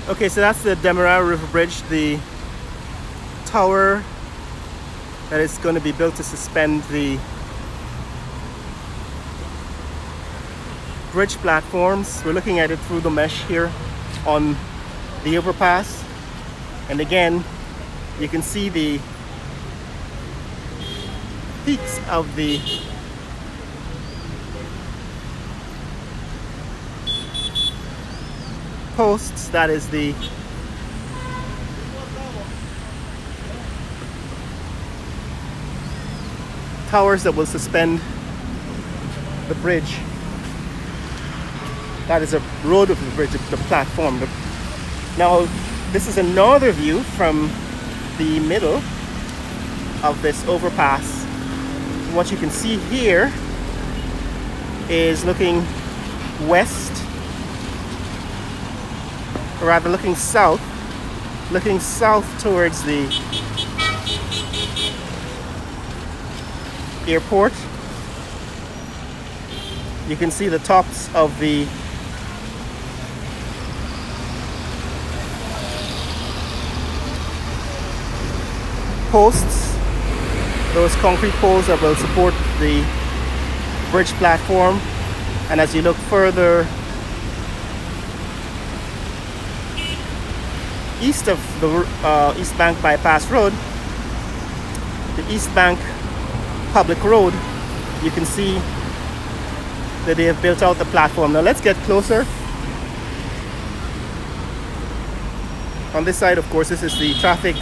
Okay, so that's the Demerara River Bridge, the tower that is going to be built to suspend the bridge platforms. We're looking at it through the mesh here on the overpass, and again you can see the peaks of the posts. That is the towers that will suspend the bridge. That is a road of the bridge, the platform. Now, this is another view from the middle of this overpass. What you can see here is looking west, or rather looking south towards the airport. You can see the tops of the posts, those concrete poles that will support the bridge platform. And as you look further east of the East Bank Bypass Road, the East Bank Public Road, you can see that they have built out the platform. Now let's get closer. On this side, of course, this is the traffic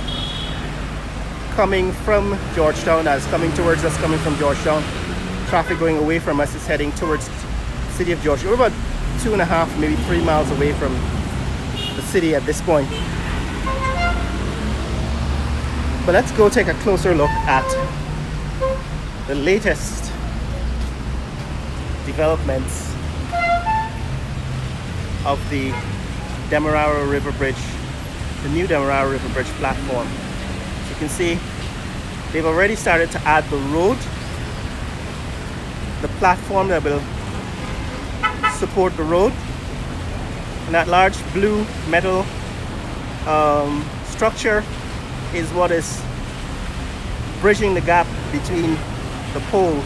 coming from Georgetown, as coming towards us, coming from Georgetown. Traffic going away from us is heading towards the city of Georgetown. We're about 2.5, maybe 3 miles away from the city at this point. But let's go take a closer look at the latest developments of the Demerara River Bridge, the new Demerara River Bridge platform. As you can see, they've already started to add the road, the platform that will support the road, and that large blue metal structure is what is bridging the gap between the poles.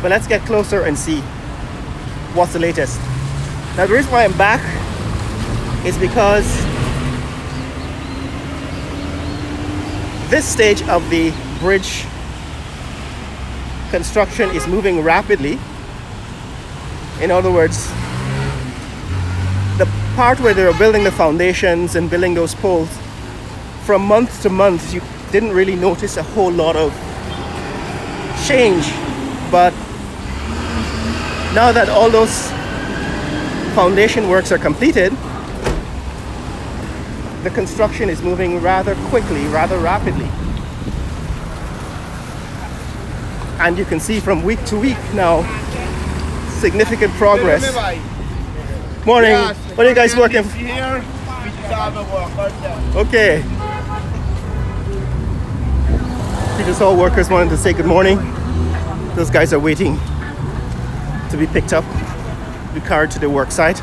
But let's get closer and see what's the latest. Now the reason why I'm back is because this stage of the bridge construction is moving rapidly. In other words, the part where they were building the foundations and building those poles, from month to month you didn't really notice a whole lot of change. But now that all those foundation works are completed, the construction is moving rather quickly, rather rapidly. And you can see from week to week now, significant progress. Morning. What are you guys working? Okay. Peters Hall workers wanted to say good morning. Those guys are waiting to be picked up, be carried to the work site.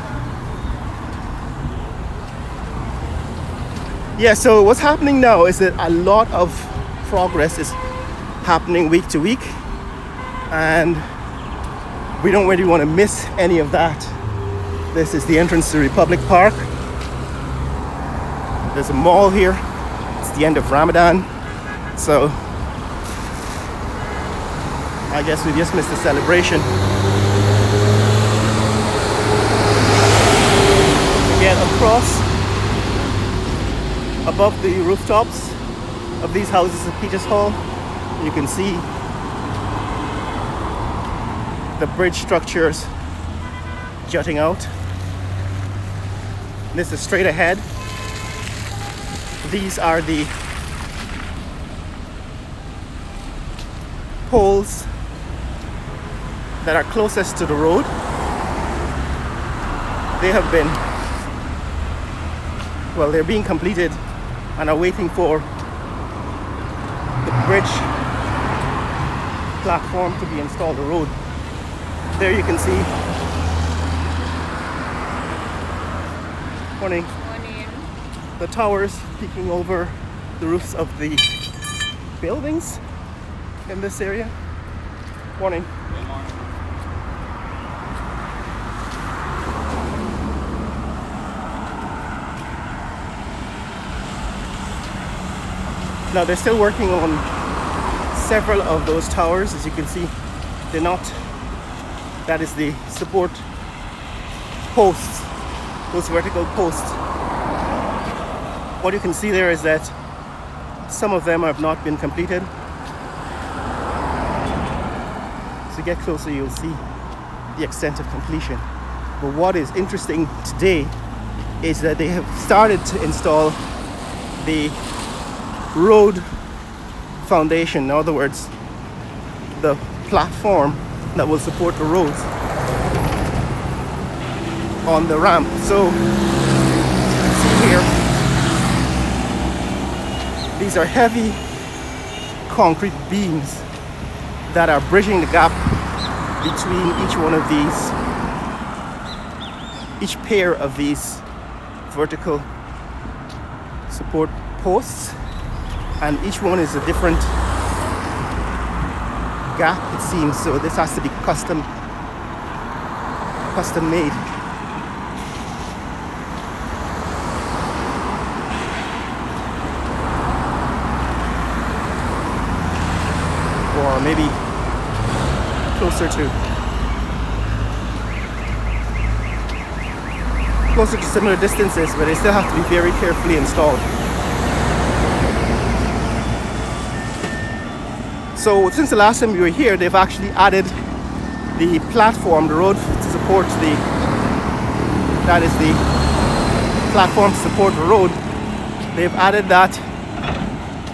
Yeah, so what's happening now is that a lot of progress is happening week to week, and we don't really want to miss any of that. This is the entrance to Republic Park. There's a mall here. It's the end of Ramadan, so I guess we just missed the celebration. Again, across, above the rooftops of these houses at Peters Hall, you can see the bridge structures jutting out. This is straight ahead. These are the poles that are closest to the road. They have been, well, they're being completed and are waiting for the bridge platform to be installed on the road. There you can see Morning. Morning. The towers peeking over the roofs of the buildings in this area. Morning. Good morning. Now they're still working on several of those towers. As you can see, they're not, that is the support posts, those vertical posts. What you can see there is that some of them have not been completed. As you get closer, you'll see the extent of completion. But what is interesting today is that they have started to install the road foundation. In other words, the platform that will support the roads on the ramp. So you can see here, these are heavy concrete beams that are bridging the gap between each one of these, each pair of these vertical support posts, and each one is a different gap, it seems. So this has to be custom made. Or maybe closer to similar distances, but they still have to be very carefully installed. So since the last time we were here, they've actually added the platform, the road to support the, that is the platform to support the road. They've added that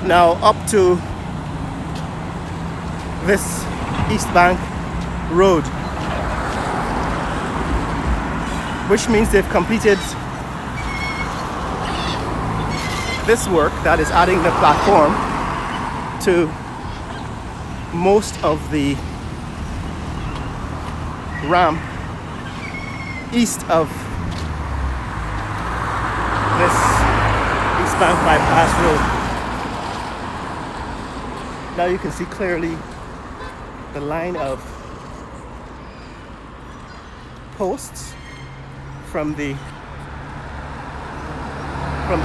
now up to this East Bank Road, which means they've completed this work, that is adding the platform to most of the ramp east of this East Bank bypass road. Now you can see clearly the line of posts from the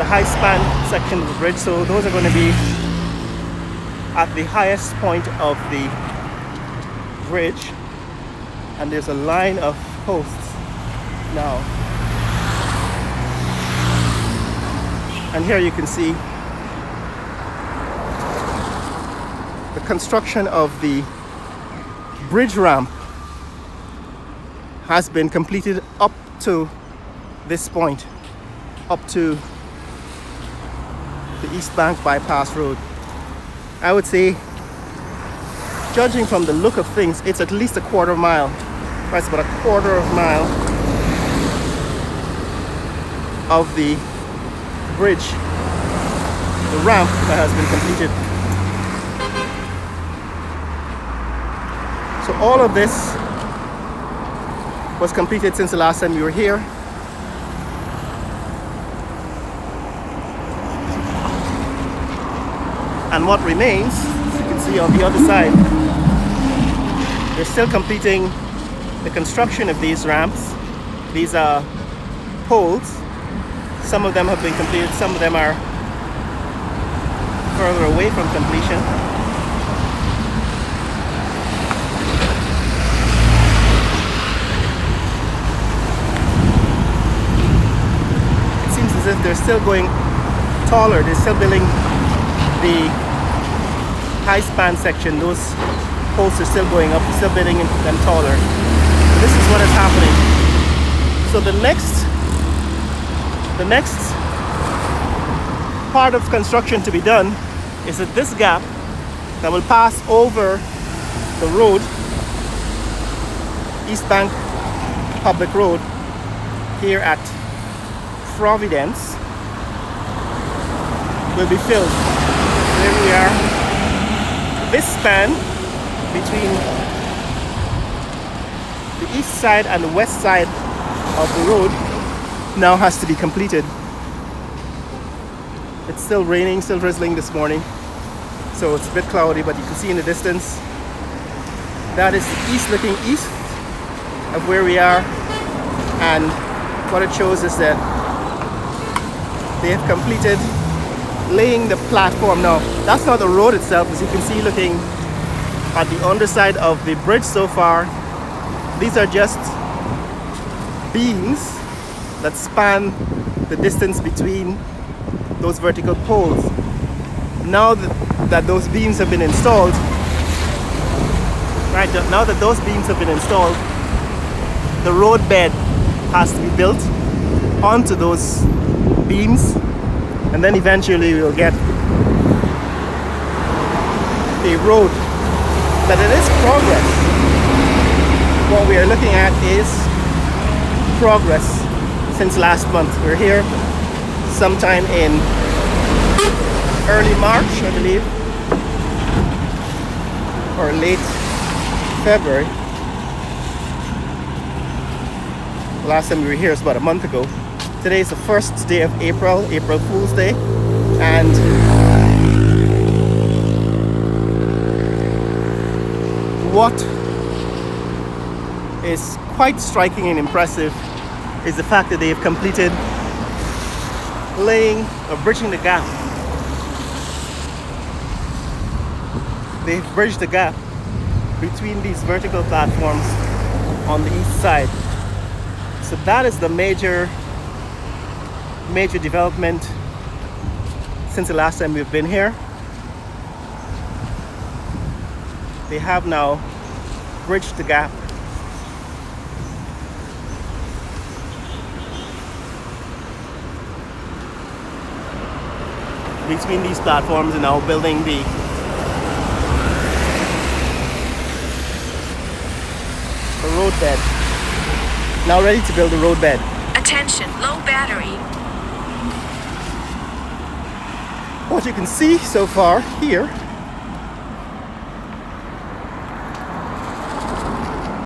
high span section of the bridge. So those are going to be at the highest point of the bridge, and there's a line of posts now. And here you can see the construction of the bridge ramp has been completed up to this point, up to the East Bank bypass road. I would say, judging from the look of things, it's at least a quarter mile. That's about a quarter of a mile of the bridge, the ramp that has been completed. So all of this was completed since the last time we were here. And what remains, as you can see on the other side, they're still completing the construction of these ramps. These are poles. Some of them have been completed, some of them are further away from completion. It seems as if they're still going taller. They're still building the high span section. Those posts are still going up, still building them taller. So this is what is happening. So the next part of construction to be done is at this gap that will pass over the road, East Bank Public Road, here at Providence, will be filled. There we are. This span between the east side and the west side of the road now has to be completed. It's still raining, still drizzling this morning, so it's a bit cloudy, but you can see in the distance that is east, looking east of where we are, and what it shows is that they have completed laying the platform. Now that's not the road itself, as you can see looking at the underside of the bridge so far. These are just beams that span the distance between those vertical poles. Now that those beams have been installed, right, now that those beams have been installed, the road bed has to be built onto those beams, and then eventually we will get a road. But it is progress. What we are looking at is progress since last month. We're here sometime in early March, I believe, or late February. The last time we were here was about a month ago. Today is the first day of April, April Fool's Day, and what is quite striking and impressive is the fact that they have completed laying or bridging the gap. They've bridged the gap between these vertical platforms on the east side. So that is the major development since the last time we've been here. They have now bridged the gap between these platforms and now building the road bed. Now ready to build the road bed. Attention, low battery. What you can see so far here